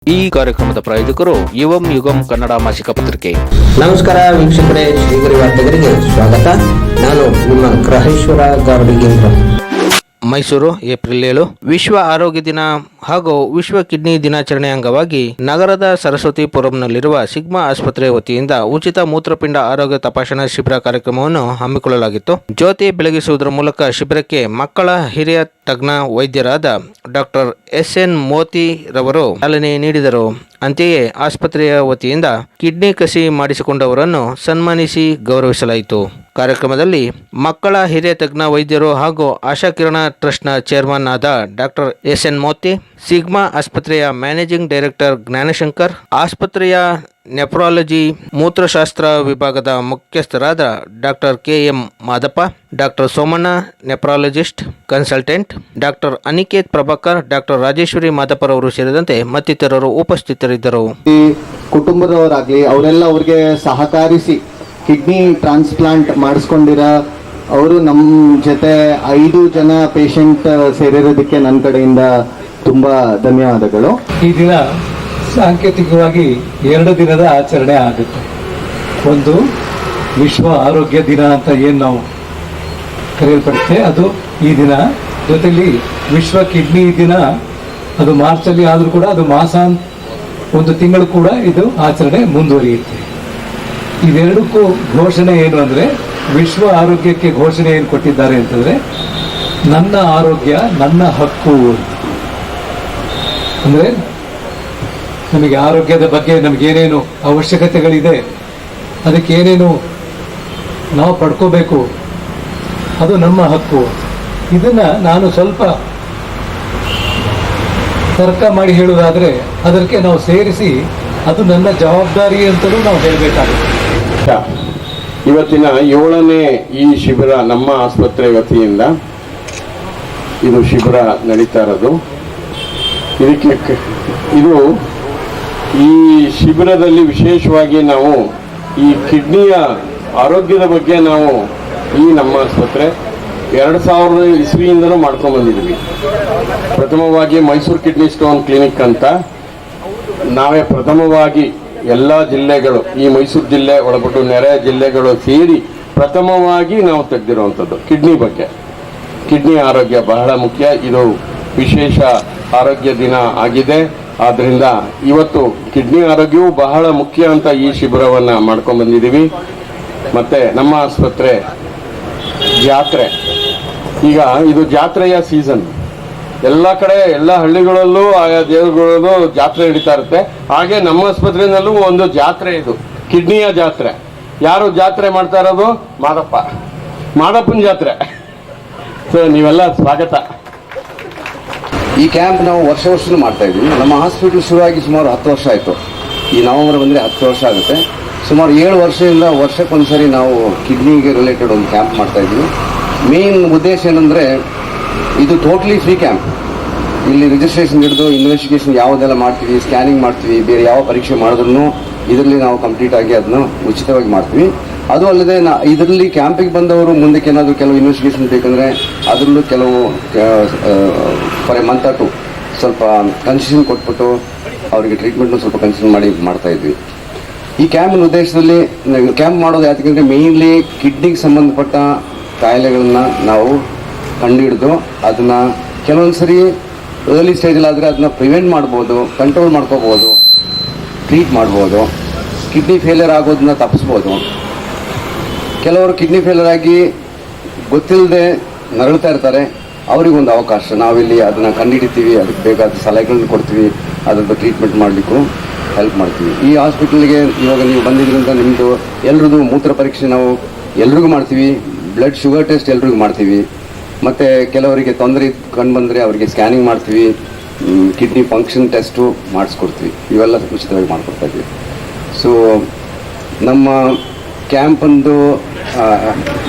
ಈ ಕಾರ್ಯಕ್ರಮದ ಪ್ರಾಯೋಜಕರು ಯುವಂ ಯುಗಂ ಕನ್ನಡ ಮಾಸಿಕ ಪತ್ರಿಕೆ. ನಮಸ್ಕಾರ ವೀಕ್ಷಕರೇ, ಶ್ರೀಗರಿ ವಾರ್ತೆಗಳಿಗೆ ಸ್ವಾಗತ. ನಾನು ನಿಮ್ಮ ಗ್ರಹೇಶ್ವರ ಗಾರ್ಡಿಗೇಂದ್ರ. ಮೈಸೂರು ಏಪ್ರಿಲ್ 7 ವಿಶ್ವ ಆರೋಗ್ಯ ದಿನ ಹಾಗೂ ವಿಶ್ವ ಕಿಡ್ನಿ ದಿನಾಚರಣೆ ಅಂಗವಾಗಿ ನಗರದ ಸರಸ್ವತಿ ಪುರಂನಲ್ಲಿರುವ ಸಿಗ್ಮಾ ಆಸ್ಪತ್ರೆ ವತಿಯಿಂದ ಉಚಿತ ಮೂತ್ರಪಿಂಡ ಆರೋಗ್ಯ ತಪಾಸಣಾ ಶಿಬಿರ ಕಾರ್ಯಕ್ರಮವನ್ನು ಹಮ್ಮಿಕೊಳ್ಳಲಾಗಿತ್ತು. ಜ್ಯೋತಿ ಬೆಳಗಿಸುವುದರ ಮೂಲಕ ಶಿಬಿರಕ್ಕೆ ಮಕ್ಕಳ ಹಿರಿಯ ತಜ್ಞ ವೈದ್ಯರಾದ ಡಾಕ್ಟರ್ SN ಮೋತಿ ರವರು ಚಾಲನೆ ನೀಡಿದರು. ಅಂತೆಯೇ ಆಸ್ಪತ್ರೆಯ ವತಿಯಿಂದ ಕಿಡ್ನಿ ಕಸಿ ಮಾಡಿಸಿಕೊಂಡವರನ್ನು ಸನ್ಮಾನಿಸಿ ಗೌರವಿಸಲಾಯಿತು. ಕಾರ್ಯಕ್ರಮದಲ್ಲಿ ಮಕ್ಕಳ ಹಿರಿಯ ತಜ್ಞ ವೈದ್ಯರು ಹಾಗೂ ಆಶಾ ಕಿರಣ ಟ್ರಸ್ಟ್ನ ಚೇರ್ಮನ್ ಆದ ಡಾಕ್ಟರ್ SN ಮೋತಿ, ಸಿಗ್ಮಾ ಆಸ್ಪತ್ರೆಯ ಮ್ಯಾನೇಜಿಂಗ್ ಡೈರೆಕ್ಟರ್ ಜ್ಞಾನಶಂಕರ್, ಆಸ್ಪತ್ರೆಯ ನೆಫ್ರಾಲಜಿ ಮೂತ್ರಶಾಸ್ತ್ರ ವಿಭಾಗದ ಮುಖ್ಯಸ್ಥರಾದ doctor KM Madappa, doctor Somanna nephrologist consultant, doctor Aniket Prabhakar, doctor Rajeshwari ಮಾದಪ್ಪರವರು ಸೇರಿದಂತೆ ಮತ್ತಿತರರು ಉಪಸ್ಥಿತರಿದ್ದರು. ಕುಟುಂಬದವರಾಗ್ಲಿ ಅವರೆಲ್ಲ ಅವ್ರಿಗೆ ಸಹಕರಿಸಿ ಕಿಡ್ನಿ ಟ್ರಾನ್ಸ್ಪ್ಲಾಂಟ್ ಮಾಡಿಸ್ಕೊಂಡಿರೋ ಅವರು ನಮ್ಮ ಜೊತೆ 5 ಜನ ಪೇಷಂಟ್ ಸೇರಿರೋದಕ್ಕೆ ನನ್ನ ಕಡೆಯಿಂದ ತುಂಬಾ ಧನ್ಯವಾದಗಳು. ಈ ದಿನ ಸಾಂಕೇತಿಕವಾಗಿ 2 ದಿನದ ಆಚರಣೆ ಆಗುತ್ತೆ. ಒಂದು ವಿಶ್ವ ಆರೋಗ್ಯ ದಿನ ಅಂತ ಏನು ನಾವು ಕರೆಯಲ್ಪಡುತ್ತೆ, ಅದು ಈ ದಿನ. ಜೊತೆಲಿ ವಿಶ್ವ ಕಿಡ್ನಿ ದಿನ, ಅದು ಮಾರ್ಚಲ್ಲಿ ಆದರೂ ಕೂಡ ಅದು ಒಂದು ತಿಂಗಳು ಕೂಡ ಇದು ಆಚರಣೆ ಮುಂದುವರಿಯುತ್ತೆ. ಇವೆರಡಕ್ಕೂ ಘೋಷಣೆ ಏನು ಅಂದರೆ, ವಿಶ್ವ ಆರೋಗ್ಯಕ್ಕೆ ಘೋಷಣೆ ಏನು ಕೊಟ್ಟಿದ್ದಾರೆ ಅಂತಂದರೆ, ನನ್ನ ಆರೋಗ್ಯ ನನ್ನ ಹಕ್ಕು. ಅಂದರೆ ನಮಗೆ ಆರೋಗ್ಯದ ಬಗ್ಗೆ ನಮಗೇನೇನು ಅವಶ್ಯಕತೆಗಳಿದೆ, ಅದಕ್ಕೆ ಏನೇನು ನಾವು ಪಡ್ಕೋಬೇಕು, ಅದು ನಮ್ಮ ಹಕ್ಕು. ಇದನ್ನು ನಾನು ಸ್ವಲ್ಪ ತರ್ಕ ಮಾಡಿ ಹೇಳುವುದಾದರೆ, ಅದಕ್ಕೆ ನಾವು ಸೇರಿಸಿ ಅದು ನನ್ನ ಜವಾಬ್ದಾರಿ ಅಂತಲೂ ನಾವು ಹೇಳಬೇಕಾಗುತ್ತೆ. ಇವತ್ತಿನ 7ನೇ ಈ ಶಿಬಿರ ನಮ್ಮ ಆಸ್ಪತ್ರೆ ವತಿಯಿಂದ ಇದು ಶಿಬಿರ ನಡೀತಾ ಇರೋದು. ಇದು ಈ ಶಿಬಿರದಲ್ಲಿ ವಿಶೇಷವಾಗಿ ನಾವು ಈ ಕಿಡ್ನಿಯ ಆರೋಗ್ಯದ ಬಗ್ಗೆ ನಾವು ಈ ನಮ್ಮ ಆಸ್ಪತ್ರೆ 2000 ಇಸ್ವಿಯಿಂದನೂ ಮಾಡ್ಕೊಂಡು ಬಂದಿದ್ವಿ. ಪ್ರಥಮವಾಗಿ ಮೈಸೂರು ಕಿಡ್ನಿ ಸ್ಟೋನ್ ಕ್ಲಿನಿಕ್ ಅಂತ ನಾವೇ ಪ್ರಥಮವಾಗಿ ಎಲ್ಲ ಜಿಲ್ಲೆಗಳು, ಈ ಮೈಸೂರು ಜಿಲ್ಲೆ ಒಳಪಟ್ಟು ನೆರೆ ಜಿಲ್ಲೆಗಳು ಸೇರಿ ಪ್ರಥಮವಾಗಿ ನಾವು ತೆಗೆದಿರುವಂಥದ್ದು ಕಿಡ್ನಿ ಬಗ್ಗೆ. ಕಿಡ್ನಿ ಆರೋಗ್ಯ ಬಹಳ ಮುಖ್ಯ. ಇದು ವಿಶೇಷ ಆರೋಗ್ಯ ದಿನ ಆಗಿದೆ. ಆದ್ದರಿಂದ ಇವತ್ತು ಕಿಡ್ನಿ ಆರೋಗ್ಯವು ಬಹಳ ಮುಖ್ಯ ಅಂತ ಈ ಶಿಬಿರವನ್ನು ಮಾಡ್ಕೊಂಡು ಬಂದಿದ್ದೀವಿ. ಮತ್ತು ನಮ್ಮ ಆಸ್ಪತ್ರೆ ಜಾತ್ರೆ, ಈಗ ಇದು ಜಾತ್ರೆಯ ಸೀಸನ್. ಎಲ್ಲ ಕಡೆ ಎಲ್ಲ ಹಳ್ಳಿಗಳಲ್ಲೂ ಆಯಾ ದೇವರುಗಳಲ್ಲೂ ಜಾತ್ರೆ ನಡೀತಾ ಇರುತ್ತೆ. ಹಾಗೆ ನಮ್ಮ ಆಸ್ಪತ್ರೆಯಲ್ಲೂ ಒಂದು ಜಾತ್ರೆ, ಇದು ಕಿಡ್ನಿಯ ಜಾತ್ರೆ. ಯಾರು ಜಾತ್ರೆ ಮಾಡ್ತಾ ಇರೋದು? ಮಾದಪ್ಪನ ಜಾತ್ರೆ. ಸೊ ನೀವೆಲ್ಲ ಸ್ವಾಗತ. ಈ ಕ್ಯಾಂಪ್ ನಾವು ವರ್ಷನೂ ಮಾಡ್ತಾ ಇದ್ವಿ. ನಮ್ಮ ಹಾಸ್ಪಿಟಲ್ ಶುರುವಾಗಿ ಸುಮಾರು 10 ವರ್ಷ ಆಯಿತು. ಈ ನವೆಂಬರ್ ಬಂದರೆ 10 ವರ್ಷ ಆಗುತ್ತೆ. ಸುಮಾರು 7 ವರ್ಷದಿಂದ ವರ್ಷಕ್ಕೊಂದ್ಸರಿ ನಾವು ಕಿಡ್ನಿಗೆ ರಿಲೇಟೆಡ್ ಒಂದು ಕ್ಯಾಂಪ್ ಮಾಡ್ತಾ ಇದ್ವಿ. ಮೇನ್ ಉದ್ದೇಶ ಏನಂದರೆ, ಇದು ಟೋಟಲಿ ಫ್ರೀ ಕ್ಯಾಂಪ್. ಇಲ್ಲಿ ರಿಜಿಸ್ಟ್ರೇಷನ್ ಹಿಡಿದು ಇನ್ವೆಸ್ಟಿಗೇಷನ್ ಯಾವುದೆಲ್ಲ ಮಾಡ್ತೀವಿ, ಸ್ಕ್ಯಾನಿಂಗ್ ಮಾಡ್ತೀವಿ, ಬೇರೆ ಯಾವ ಪರೀಕ್ಷೆ ಮಾಡಿದ್ರು ಇದರಲ್ಲಿ ನಾವು ಕಂಪ್ಲೀಟ್ ಆಗಿ ಅದನ್ನು ಉಚಿತವಾಗಿ ಮಾಡ್ತೀವಿ. ಅದು ಅಲ್ಲದೆ ಇದರಲ್ಲಿ ಕ್ಯಾಂಪಿಗೆ ಬಂದವರು ಮುಂದಕ್ಕೆ ಏನಾದರೂ ಕೆಲವು ಇನ್ವೆಸ್ಟಿಗೇಷನ್ ಬೇಕಂದರೆ ಅದರಲ್ಲೂ ಕೆಲವು ಫಾರ್ ಎ ಮಂತ್ ಟು ಸ್ವಲ್ಪ ಕನ್ಸೆಷನ್ ಕೊಟ್ಬಿಟ್ಟು ಅವರಿಗೆ ಟ್ರೀಟ್ಮೆಂಟ್ನು ಸ್ವಲ್ಪ ಕನ್ಸೆಷನ್ ಮಾಡ್ತಾಯಿದ್ವಿ. ಈ ಕ್ಯಾಂಪಿನ ಉದ್ದೇಶದಲ್ಲಿ ಕ್ಯಾಂಪ್ ಮಾಡೋದು ಯಾಕಂದರೆ ಮೇಯ್ನ್ಲಿ ಕಿಡ್ನಿಗೆ ಸಂಬಂಧಪಟ್ಟ ಕಾಯಿಲೆಗಳನ್ನ ನಾವು ಕಂಡುಹಿಡಿದು ಅದನ್ನು ಕೆಲವೊಂದು ಸರಿ ಅರ್ಲಿ ಸ್ಟೇಜಲ್ಲಾದರೆ ಅದನ್ನ ಪ್ರಿವೆಂಟ್ ಮಾಡ್ಬೋದು, ಕಂಟ್ರೋಲ್ ಮಾಡ್ಕೋಬೋದು, ಟ್ರೀಟ್ ಮಾಡ್ಬೋದು, ಕಿಡ್ನಿ ಫೇಲಿಯರ್ ಆಗೋದನ್ನ ತಪ್ಪಿಸ್ಬೋದು. ಕೆಲವರು ಕಿಡ್ನಿ ಫೇಲಿಯರ್ ಆಗಿ ಗೊತ್ತಿಲ್ಲದೆ ನರಳ್ತಾ ಇರ್ತಾರೆ, ಅವರಿಗೊಂದು ಅವಕಾಶ. ನಾವಿಲ್ಲಿ ಅದನ್ನು ಕಂಡುಹಿಡಿತೀವಿ, ಅದಕ್ಕೆ ಬೇಕಾದ ಸಲಹೆಗಳನ್ನ ಕೊಡ್ತೀವಿ, ಅದರದ್ದು ಟ್ರೀಟ್ಮೆಂಟ್ ಮಾಡಲಿಕ್ಕೂ ಹೆಲ್ಪ್ ಮಾಡ್ತೀವಿ. ಈ ಹಾಸ್ಪಿಟಲ್ಗೆ ಇವಾಗ ನೀವು ಬಂದಿದ್ದರಿಂದ ನಿಮ್ಮದು ಎಲ್ರದ್ದು ಮೂತ್ರ ಪರೀಕ್ಷೆ ನಾವು ಎಲ್ರಿಗೂ ಮಾಡ್ತೀವಿ, ಬ್ಲಡ್ ಶುಗರ್ ಟೆಸ್ಟ್ ಎಲ್ರಿಗೂ ಮಾಡ್ತೀವಿ, ಮತ್ತು ಕೆಲವರಿಗೆ ತೊಂದರೆ ಕಂಡು ಬಂದರೆ ಅವರಿಗೆ ಸ್ಕ್ಯಾನಿಂಗ್ ಮಾಡ್ತೀವಿ, ಕಿಡ್ನಿ ಫಂಕ್ಷನ್ ಟೆಸ್ಟು ಮಾಡಿಸ್ಕೊಡ್ತೀವಿ. ಇವೆಲ್ಲ ಉಚಿತವಾಗಿ ಮಾಡಿಕೊಡ್ತಾಯಿದ್ವಿ. ಸೊ ನಮ್ಮ ಕ್ಯಾಂಪಂದು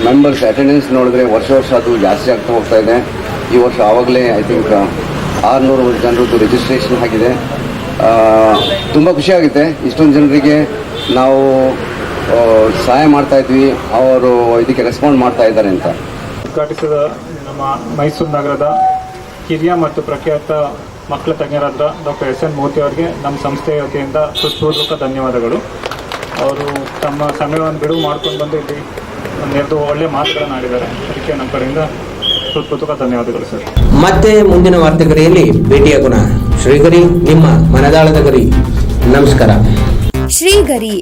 ಮೆಂಬರ್ಸ್ ಅಟೆಂಡೆನ್ಸ್ ನೋಡಿದ್ರೆ ವರ್ಷ ಅದು ಜಾಸ್ತಿ ಆಗ್ತಾ ಹೋಗ್ತಾ ಇದೆ. ಈ ವರ್ಷ ಆವಾಗಲೇ ಐ ಥಿಂಕ್ 600 ಜನರದ್ದು ರಿಜಿಸ್ಟ್ರೇಷನ್ ಆಗಿದೆ. ತುಂಬ ಖುಷಿಯಾಗುತ್ತೆ. ಇಷ್ಟೊಂದು ಜನರಿಗೆ ನಾವು ಸಹಾಯ ಮಾಡ್ತಾಯಿದ್ವಿ, ಅವರು ಇದಕ್ಕೆ ರೆಸ್ಪಾಂಡ್ ಮಾಡ್ತಾ ಇದ್ದಾರೆ ಅಂತ. ಉದ್ಘಾಟಿಸಿದ ನಮ್ಮ ಮೈಸೂರು ನಗರದ ಹಿರಿಯ ಮತ್ತು ಪ್ರಖ್ಯಾತ ಮಕ್ಕಳ ತಜ್ಞರಾದ ಡಾಕ್ಟರ್ ಎಸ್.ಎನ್. ಮೂರ್ತಿ ಅವರಿಗೆ ನಮ್ಮ ಸಂಸ್ಥೆಯ ವತಿಯಿಂದ ಹೃತ್ಪೂರ್ವಕ ಧನ್ಯವಾದಗಳು. ಅವರು ತಮ್ಮ ಸಮಯವನ್ನು ಬಿಡುವು ಮಾಡ್ಕೊಂಡು ಬಂದು ಇಲ್ಲಿ ಒಂದೆರಡು ಒಳ್ಳೆಯ ಮಾತುಗಳನ್ನು ಆಡಿದ್ದಾರೆ. ಅದಕ್ಕೆ ನಮ್ಮ ಕಡೆಯಿಂದ ಹೃತ್ಪೂರ್ವಕ ಧನ್ಯವಾದಗಳು ಸರ್. ಮತ್ತೆ ಮುಂದಿನ ವಾರ್ತೆಗರಿಯಲ್ಲಿ ಭೇಟಿಯಾಗೋಣ. ಶ್ರೀಗರಿ, ನಿಮ್ಮ ಮನದಾಳದ ಗರಿ. ನಮಸ್ಕಾರ. ಶ್ರೀಗರಿ,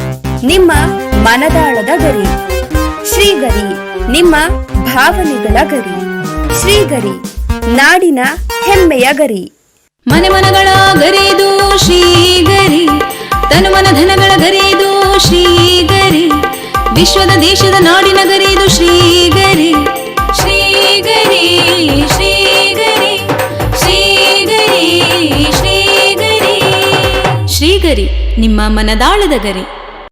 ನಿಮ್ಮ ಮನದಾಳದ ಗರಿ. ಶ್ರೀಗರಿ, ನಿಮ್ಮ ಭಾವನೆಗಳ ಗರಿ. ಶ್ರೀಗರಿ, ನಾಡಿನ ಹೆಮ್ಮೆಯ ಗರಿ. ಮನೆ ಮನಗಳ ಗರಿದು ಶ್ರೀಗರಿ, ತನು ಮನ ಧನಗಳ ಗರಿದು ಶ್ರೀಗರಿ, ವಿಶ್ವದ ದೇಶದ ನಾಡಿನ ಗರಿದು ಶ್ರೀಗರಿ. ಶ್ರೀಗರಿ ಶ್ರೀಗರಿ ಶ್ರೀಗರಿ ಶ್ರೀಗರಿ ಶ್ರೀಗರಿ, ನಿಮ್ಮ ಮನದಾಳದ ಗರಿ.